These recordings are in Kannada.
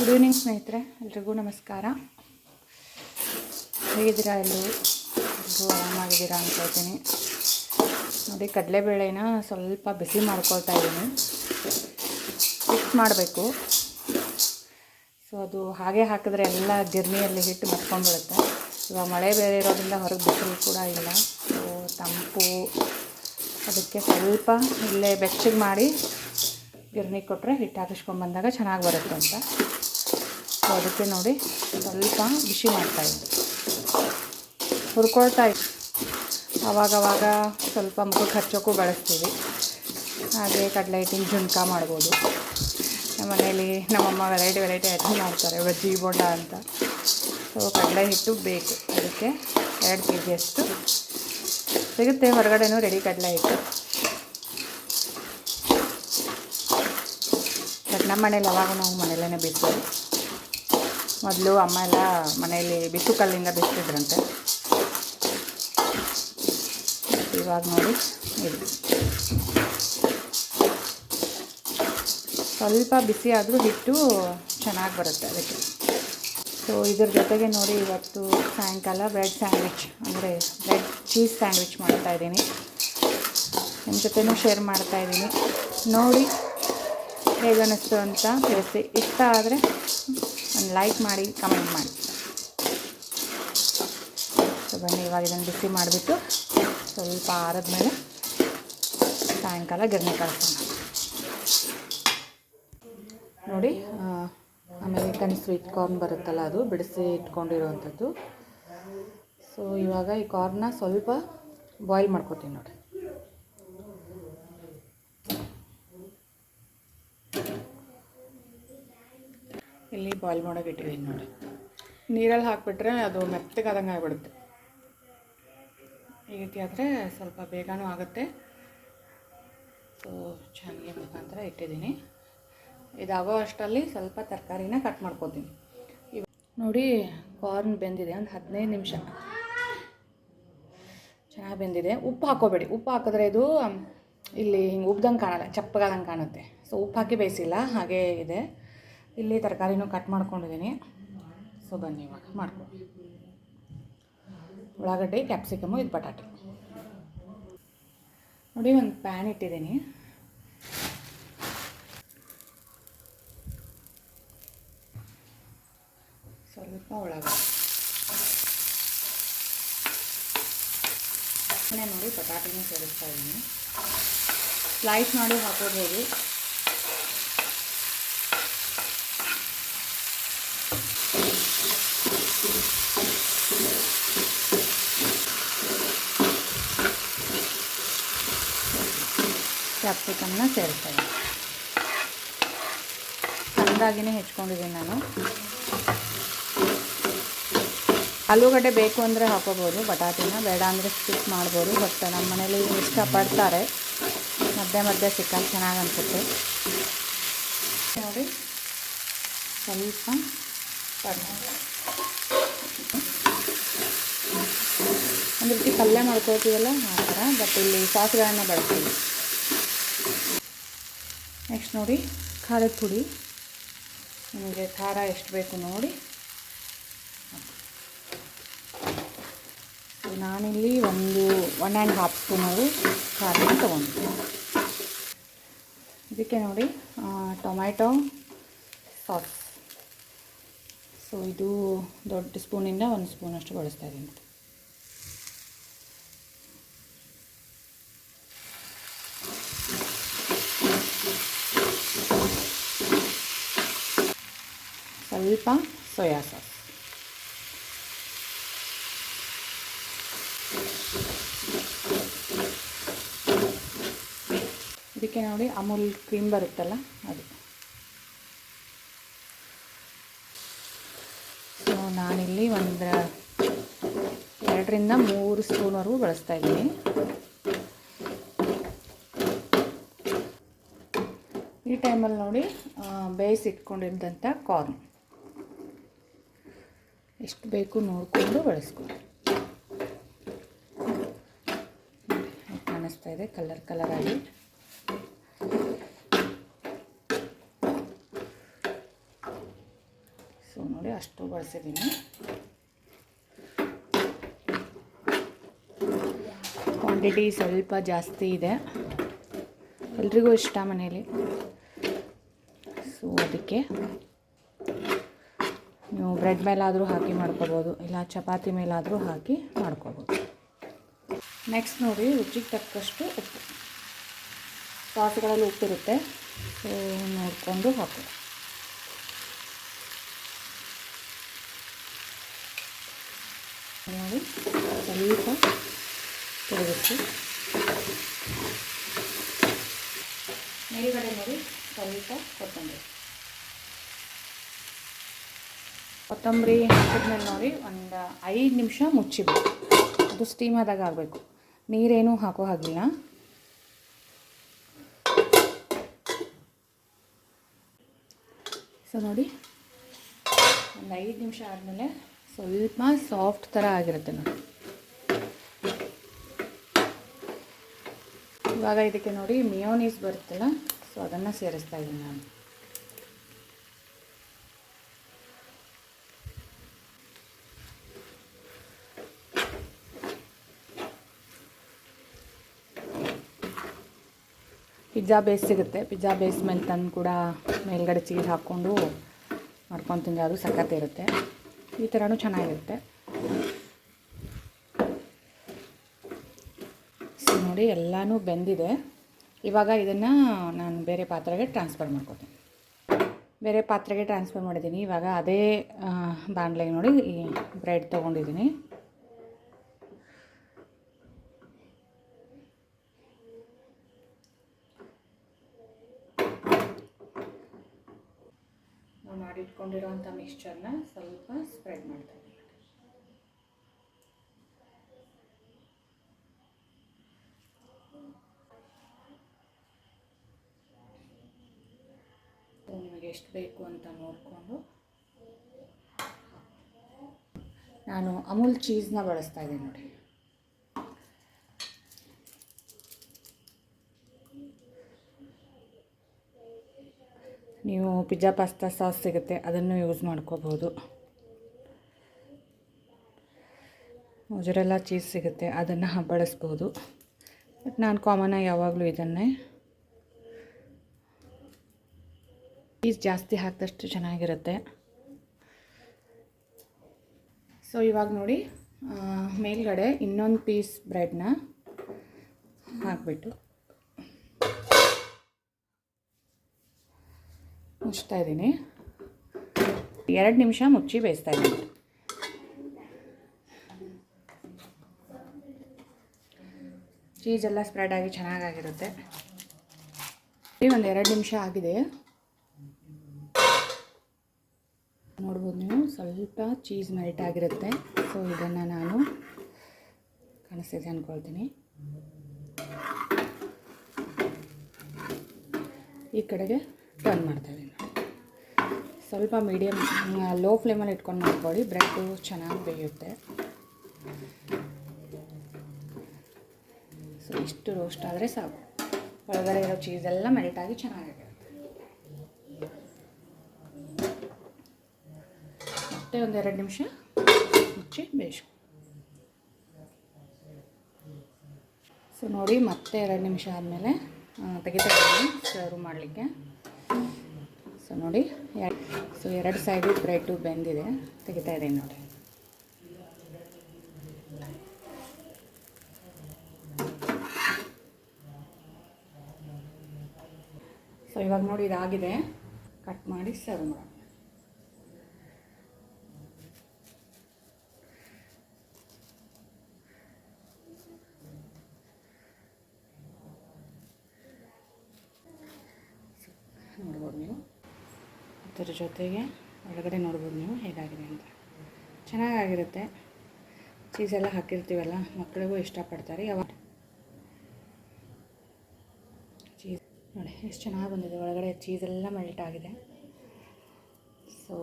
ಗುಡ್ ಈವ್ನಿಂಗ್ ಸ್ನೇಹಿತರೆ, ಎಲ್ರಿಗೂ ನಮಸ್ಕಾರ. ಹೇಗಿದ್ದೀರಾ? ಎಲ್ಲರೂ ಆರಾಮಾಗಿದ್ದೀರಾ ಅಂದ್ಕೊಳ್ತೀನಿ. ನೋಡಿ, ಕಡಲೆಬೇಳೆನ ಸ್ವಲ್ಪ ಬಿಸಿ ಮಾಡ್ಕೊಳ್ತಾ ಇದ್ದೀನಿ. ಮಿಕ್ಸ್ ಮಾಡಬೇಕು. ಸೊ ಅದು ಹಾಗೆ ಹಾಕಿದ್ರೆ ಎಲ್ಲ ಗಿರ್ನಿಯಲ್ಲಿ ಹಿಟ್ಟು ಮತ್ಕೊಂಡ್ಬಿಡುತ್ತೆ. ಇವಾಗ ಮಳೆ ಬೇರೆ ಇರೋದ್ರಿಂದ ಹೊರಗೆ ಬಿಸಿಲು ಕೂಡ ಇಲ್ಲ. ಸೊ ತಂಪು, ಅದಕ್ಕೆ ಸ್ವಲ್ಪ ಇಲ್ಲೇ ಬೆಚ್ಚಗೆ ಮಾಡಿ ಗಿರ್ನಿ ಕೊಟ್ಟರೆ ಹಿಟ್ಟು ಹಾಕಿಸ್ಕೊಂಡ್ಬಂದಾಗ ಚೆನ್ನಾಗಿ ಬರುತ್ತೆ ಅಂತ. ಸೊ ಅದಕ್ಕೆ ನೋಡಿ ಸ್ವಲ್ಪ ಬಿಸಿ ಮಾಡ್ತಾಯಿದ್ದೆ, ಹುರ್ಕೊಳ್ತಾ ಇದ್ದೆ. ಆವಾಗವಾಗ ಸ್ವಲ್ಪ ಮುಖಕ್ಕೆ ಹಚ್ಚೋಕ್ಕೂ ಬಳಸ್ತೀವಿ. ಹಾಗೆ ಕಡಲೆ ಹಿಟ್ಟಿನ ಜುಣ್ಕ ಮಾಡ್ಬೋದು. ನಮ್ಮ ಮನೇಲಿ ನಮ್ಮಮ್ಮ ವೆರೈಟಿ ಐಟಮ್ ಮಾಡ್ತಾರೆ, ಬಜ್ಜಿ ಬೋಂಡ ಅಂತ. ಸೊ ಕಡಲೆ ಹಿಟ್ಟು ಬೇಕು, ಅದಕ್ಕೆ 2 kg ಅಷ್ಟು ಸಿಗುತ್ತೆ ಹೊರಗಡೆನೂ ರೆಡಿ ಕಡಲೆ ಹಿಟ್ಟು. ಬಟ್ ನಮ್ಮ ಮನೇಲಿ ಯಾವಾಗ ನಾವು ಮನೆಯಲ್ಲೇ ಬೀಸೋದು. ಮೊದಲು ಅಮ್ಮ ಎಲ್ಲ ಮನೆಯಲ್ಲಿ ಬಿಸು ಕಲ್ಲಿಂದ ಬೀಸ್ತಿದ್ರಂತೆ. ಇವಾಗ ನೋಡಿ ಇದು ಸ್ವಲ್ಪ ಬಿಸಿ ಆದರೂ ಹಿಟ್ಟು ಚೆನ್ನಾಗಿ ಬರುತ್ತೆ ಅದಕ್ಕೆ. ಸೊ ಇದ್ರ ಜೊತೆಗೆ ನೋಡಿ, ಇವತ್ತು ಸಾಯಂಕಾಲ ಬ್ರೆಡ್ ಸ್ಯಾಂಡ್ವಿಚ್ ಅಂದರೆ ಬ್ರೆಡ್ ಚೀಸ್ ಸ್ಯಾಂಡ್ವಿಚ್ ಮಾಡ್ತಾಯಿದ್ದೀನಿ. ನಿಮ್ಮ ಜೊತೆನೂ ಶೇರ್ ಮಾಡ್ತಾಯಿದ್ದೀನಿ. ನೋಡಿ ಹೇಗೆ ಅನ್ನಿಸ್ತು ಅಂತ ತಿಳಿಸಿ. ಇಷ್ಟ ಆದರೆ ಒಂದು ಲೈಕ್ ಮಾಡಿ, ಕಮೆಂಟ್ ಮಾಡಿ. ಸೊ ಬನ್ನಿ, ಇವಾಗ ಇದನ್ನು ಬಿಸಿ ಮಾಡಿಬಿಟ್ಟು ಸ್ವಲ್ಪ ಆರಿದ್ಮೇಲೆ ಸಾಯಂಕಾಲ ಗಿರ್ನಿ ಕಳಿಸೋಣ. ನೋಡಿ, ಅಮೇರಿಕನ್ ಸ್ವೀಟ್ ಕಾರ್ನ್ ಬರುತ್ತಲ್ಲ, ಅದು ಬಿಡಿಸಿ ಇಟ್ಕೊಂಡಿರೋವಂಥದ್ದು. ಸೊ ಇವಾಗ ಈ ಕಾರ್ನ ಸ್ವಲ್ಪ ಬಾಯ್ಲ್ ಮಾಡ್ಕೊತೀನಿ ನೋಡಿ. ಇಲ್ಲಿ ಬಾಯ್ಲ್ ಮಾಡೋಕೆ ಇಟ್ಟಿದ್ದೀನಿ ನೋಡಿ. ನೀರಲ್ಲಿ ಹಾಕಿಬಿಟ್ರೆ ಅದು ಮೆತ್ತಗಾದಂಗೆ ಆಗಿಬಿಡುತ್ತೆ. ಈ ರೀತಿ ಆದರೆ ಸ್ವಲ್ಪ ಬೇಗನೂ ಆಗುತ್ತೆ. ಸೊ ಚೆನ್ನಾಗಿ ಮುಖಾಂತರ ಇಟ್ಟಿದ್ದೀನಿ. ಇದಾಗೋ ಅಷ್ಟರಲ್ಲಿ ಸ್ವಲ್ಪ ತರಕಾರಿನ ಕಟ್ ಮಾಡ್ಕೊತೀನಿ. ನೋಡಿ, ಕಾರ್ನ್ ಬೆಂದಿದೆ, ಒಂದು 15 ನಿಮಿಷ ಚೆನ್ನಾಗಿ ಬೆಂದಿದೆ. ಉಪ್ಪು ಹಾಕೋಬೇಡಿ. ಉಪ್ಪು ಹಾಕಿದ್ರೆ ಇದು ಇಲ್ಲಿ ಹಿಂಗೆ ಉಬ್ದಂಗೆ ಕಾಣಲ್ಲ, ಚಪ್ಪಗಾದಂಗೆ ಕಾಣುತ್ತೆ. ಸೊ ಉಪ್ಪು ಹಾಕಿ ಬೇಯಿಸಿಲ್ಲ, ಹಾಗೇ ಇದೆ. ಇಲ್ಲಿ ತರಕಾರಿನೂ ಕಟ್ ಮಾಡ್ಕೊಂಡಿದ್ದೀನಿ. ಸೊ ಬನ್ನಿ ಇವಾಗ ಮಾಡ್ಕೊಂಡು. ಉಳ್ಳಾಗಡ್ಡಿ, ಕ್ಯಾಪ್ಸಿಕಮು, ಇದು ಬಟಾಟೆ. ನೋಡಿ, ಒಂದು ಪ್ಯಾನ್ ಇಟ್ಟಿದ್ದೀನಿ. ಸ್ವಲ್ಪ ಉಳ್ಳಾಗಡ್ಡಿ ನೋಡಿ, ಬಟಾಟೆನೂ ಸೇರಿಸ್ತಾ ಇದ್ದೀನಿ. ಸ್ಲೈಸ್ ಮಾಡಿ ಹಾಕೋಬೋದು. ಕ್ಯಾಪ್ಸಿಕಮ್ನ ಸೇರಿಸ್ತಾ ಇದ್ದೀನಿ. ಚೆಂದಾಗಿಯೇ ಹೆಚ್ಕೊಂಡಿದ್ದೀನಿ ನಾನು. ಆಲೂಗಡ್ಡೆ ಬೇಕು ಅಂದರೆ ಹಾಕೋಬೋದು, ಬಟಾಟಿನ ಬೇಡ ಅಂದರೆ ಸ್ಕಿಪ್ ಮಾಡ್ಬೋದು. ಬಟ್ ನಮ್ಮ ಮನೇಲಿ ಇಷ್ಟಪಡ್ತಾರೆ, ಮಧ್ಯೆ ಮಧ್ಯೆ ಸಿಕ್ಕಾಗ ಚೆನ್ನಾಗಿ ಅನಿಸುತ್ತೆ. ನೋಡಿ, ಸ್ವಲ್ಪ ಒಂದು ರೀತಿ ಪಲ್ಯ ಮಾಡ್ಕೊಳ್ತೀವಲ್ಲ ಆ ಥರ. ಬಟ್ ಇಲ್ಲಿ ಸಾಸ್ಗಳನ್ನು ಬಳಸ್ತೀವಿ. ನೆಕ್ಸ್ಟ್ ನೋಡಿ, ಖಾರದ ಪುಡಿ. ನಿಮಗೆ ಖಾರ ಎಷ್ಟು ಬೇಕು ನೋಡಿ. ನಾನಿಲ್ಲಿ 1.5 ಸ್ಪೂನವರು ಖಾರನ ತೊಗೊಂಡಿದ್ದೀನಿ. ಇದಕ್ಕೆ ನೋಡಿ ಟೊಮ್ಯಾಟೊ ಸಾಸ್. ಸೊ ಇದು ದೊಡ್ಡ ಸ್ಪೂನಿಂದ 1 ಸ್ಪೂನಷ್ಟು ಬಳಸ್ತಾ ಇದ್ದೀನಿ. ಸ್ವಲ್ಪ ಸೋಯಾ ಸಾಸ್. ಇದಕ್ಕೆ ನೋಡಿ ಅಮೂಲ್ ಕ್ರೀಮ್ ಬರುತ್ತಲ್ಲ ಅದು. ಸೊ ನಾನಿಲ್ಲಿ 2ರಿಂದ 3 ಸ್ಪೂನ್ವರೆಗೂ ಬಳಸ್ತಾ ಇದ್ದೀನಿ. ಈ ಟೈಮಲ್ಲಿ ನೋಡಿ ಬೇಯಿಸಿಟ್ಕೊಂಡಿದ್ದಂಥ ಕಾರ್ನ್ ಎಷ್ಟು ಬೇಕು ನೋಡಿಕೊಂಡು ಬಳಸ್ಕೊಳ್ಳಿ. ಕಾಣಿಸ್ತಾ ಇದೆ ಕಲರ್ ಆಗಿ. ನೋಡಿ ಅಷ್ಟು ಬಳಸಿದ್ದೀನಿ. ಕ್ವಾಂಟಿಟಿ ಸ್ವಲ್ಪ ಜಾಸ್ತಿ ಇದೆ, ಎಲ್ರಿಗೂ ಇಷ್ಟ ಮನೇಲಿ. ಸೊ ಅದಕ್ಕೆ ನೀವು ಬ್ರೆಡ್ ಮೇಲಾದರೂ ಹಾಕಿ ಮಾಡ್ಕೋಬೋದು, ಇಲ್ಲ ಚಪಾತಿ ಮೇಲಾದರೂ ಹಾಕಿ ಮಾಡ್ಕೋಬೋದು. ನೆಕ್ಸ್ಟ್ ನೋಡಿ ರುಚಿಗೆ ತಕ್ಕಷ್ಟು ಉಪ್ಪು. ಸಾಸ್ಗಳಲ್ಲಿ ಉಪ್ಪಿರುತ್ತೆ, ಸೊ ನೋಡಿಕೊಂಡು ಹಾಕಿ. ನೋಡಿ ಸ್ವಲ್ಪ ತಿರುಗಿಸಿ, ಮೇಲ್ಗಡೆ ನೋಡಿ ಸ್ವಲ್ಪ ಕೊತ್ತಂಬರಿ ಹಾಕಿದ್ಮೇಲೆ ನೋಡಿ ಒಂದು 5 ನಿಮಿಷ ಮುಚ್ಚಿಬೇಕು. ಅದು ಸ್ಟೀಮ್ ಆದಾಗ ಆಗಬೇಕು, ನೀರೇನೂ ಹಾಕೋ ಹಾಗಿಲ್ಲ. ಸೊ ನೋಡಿ ಒಂದು 5 ನಿಮಿಷ ಆದಮೇಲೆ ಸ್ವಲ್ಪ ಸಾಫ್ಟ್ ಥರ ಆಗಿರುತ್ತೆ ನೋಡಿ. ಇವಾಗ ಇದಕ್ಕೆ ನೋಡಿ ಮಿಯೋನೀಸ್ ಬರುತ್ತಲ್ಲ, ಸೊ ಅದನ್ನು ಸೇರಿಸ್ತಾ ಇದ್ದೀನಿ ನಾನು. ಪಿಜ್ಜಾ ಬೇಸ್ ಸಿಗುತ್ತೆ, ಪಿಜ್ಜಾ ಬೇಸ್ ಮೇಲೆ ತಂದು ಕೂಡ ಮೇಲ್ಗಡೆ ಚೀಸ್ ಹಾಕ್ಕೊಂಡು ಮಾಡ್ಕೊಂಡು ತಿಂದರೆ ಅದು ಸಖತ್ತಿರುತ್ತೆ. ಈ ಥರನೂ ಚೆನ್ನಾಗಿರುತ್ತೆ. ಸೊ ನೋಡಿ ಎಲ್ಲನೂ ಬೆಂದಿದೆ. ಇವಾಗ ಇದನ್ನು ನಾನು ಬೇರೆ ಪಾತ್ರೆಗೆ ಟ್ರಾನ್ಸ್ಫರ್ ಮಾಡ್ಕೊತೀನಿ. ಬೇರೆ ಪಾತ್ರೆಗೆ ಟ್ರಾನ್ಸ್ಫರ್ ಮಾಡಿದ್ದೀನಿ. ಇವಾಗ ಅದೇ ಬಾಣಲೆಗೆ ನೋಡಿ ಈ ಬ್ರೆಡ್ ತೊಗೊಂಡಿದ್ದೀನಿ. ನಾವು ಮಾಡಿಟ್ಕೊಂಡಿರೋವಂಥ ಮಿಕ್ಸ್ಚರ್ನ ಸ್ವಲ್ಪ ಸ್ಪ್ರೆಡ್ ಮಾಡ್ತಾ ಇದ್ದೀನಿ. ನಿಮಗೆ ಎಷ್ಟು ಬೇಕು ಅಂತ ನೋಡಿಕೊಂಡು ನಾನು ಅಮೂಲ್ ಚೀಸ್ನ ಬಳಸ್ತಾ ಇದ್ದೀನಿ ನೋಡಿ. ನೀವು ಪಿಜ್ಜಾ ಪಾಸ್ತಾ ಸಾಸ್ ಸಿಗುತ್ತೆ, ಅದನ್ನು ಯೂಸ್ ಮಾಡ್ಕೋಬೋದು. ಮೊಜರೆಲ್ಲಾ ಚೀಸ್ ಸಿಗುತ್ತೆ, ಅದನ್ನು ಬಳಸ್ಬೋದು. ಬಟ್ ನಾನು ಕಾಮನಾಗಿ ಯಾವಾಗಲೂ ಇದನ್ನೇ, ಚೀಸ್ ಜಾಸ್ತಿ ಹಾಕಿದಷ್ಟು ಚೆನ್ನಾಗಿರುತ್ತೆ. ಸೊ ಇವಾಗ ನೋಡಿ ಮೇಲ್ಗಡೆ ಇನ್ನೊಂದು ಪೀಸ್ ಬ್ರೆಡ್ನ ಹಾಕಿಬಿಟ್ಟು ಮುಚ್ತಾ ಇದ್ದೀನಿ. 2 ನಿಮಿಷ ಮುಚ್ಚಿ ಬೇಯಿಸ್ತಾ ಇದ್ದೀನಿ. ಚೀಸೆಲ್ಲ ಸ್ಪ್ರೆಡ್ ಆಗಿ ಚೆನ್ನಾಗಿರುತ್ತೆ. ಒಂದು 2 ನಿಮಿಷ ಆಗಿದೆ, ನೋಡ್ಬೋದು ನೀವು. ಸ್ವಲ್ಪ ಚೀಸ್ ಮೆಲ್ಟ್ ಆಗಿರುತ್ತೆ. ಸೊ ಇದನ್ನು ನಾನು ಕಾಣಿಸ್ತಿದೆ ಅಂದ್ಕೊಳ್ತೀನಿ. ಈ ಕಡೆಗೆ ಟರ್ನ್ ಮಾಡ್ತಾಯಿದ್ದೀನಿ. ಸ್ವಲ್ಪ ಮೀಡಿಯಮ್ ಲೋ ಫ್ಲೇಮಲ್ಲಿ ಇಟ್ಕೊಂಡು ಮಾಡ್ಕೊಳ್ಳಿ, ಬ್ರೆಡ್ಡು ಚೆನ್ನಾಗಿ ಬೇಯುತ್ತೆ. ಸೊ ಇಷ್ಟು ರೋಸ್ಟ್ ಆದರೆ ಸಾಕು. ಒಳಗಡೆ ಇರೋ ಚೀಸೆಲ್ಲ ಮೆಲ್ಟಾಗಿ ಚೆನ್ನಾಗಿರುತ್ತೆ. ಮತ್ತೆ ಒಂದು 2 ನಿಮಿಷ ಮುಚ್ಚಿ ಬೇಯಿಸಿ. ಸೊ ನೋಡಿ ಮತ್ತೆ 2 ನಿಮಿಷ ಆದಮೇಲೆ ತೆಗಿತಾ ಇದ್ದೀನಿ ಸರ್ವ್ ಮಾಡಲಿಕ್ಕೆ. ಸೊ ನೋಡಿ ಸೊ 2 ಸೈಡು ಬ್ರೆಡ್ಡು ಬೆಂದಿದೆ, ತೆಗಿತಾ ಇದ್ದೀನಿ ನೋಡಿ. ಸೊ ಇವಾಗ ನೋಡಿ ಇದಾಗಿದೆ, ಕಟ್ ಮಾಡಿ ಸರ್ವ್ ಮಾಡೋಣ. ನೋಡ್ಬೋದು ನೀವು, ಅದರ ಜೊತೆಗೆ ಒಳಗಡೆ ನೋಡ್ಬೋದು ನೀವು ಹೇಗಾಗಿದೆ ಅಂತ. ಚೆನ್ನಾಗಿರುತ್ತೆ. ಚೀಸೆಲ್ಲ ಹಾಕಿರ್ತೀವಲ್ಲ, ಮಕ್ಕಳಿಗೂ ಇಷ್ಟಪಡ್ತಾರೆ. ಯಾವಾಗ ಚೀಸ್ ನೋಡಿ ಎಷ್ಟು ಚೆನ್ನಾಗಿ ಬಂದಿದೆ, ಒಳಗಡೆ ಚೀಸೆಲ್ಲ ಮೆಲ್ಟ್ ಆಗಿದೆ. ಸೊ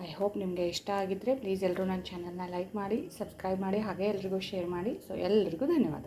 ಐ ಹೋಪ್ ನಿಮಗೆ ಇಷ್ಟ ಆಗಿದ್ದರೆ ಪ್ಲೀಸ್ ಎಲ್ಲರೂ ನನ್ನ ಚಾನಲ್ನ ಲೈಕ್ ಮಾಡಿ, ಸಬ್ಸ್ಕ್ರೈಬ್ ಮಾಡಿ, ಹಾಗೆ ಎಲ್ರಿಗೂ ಶೇರ್ ಮಾಡಿ. ಸೊ ಎಲ್ರಿಗೂ ಧನ್ಯವಾದ.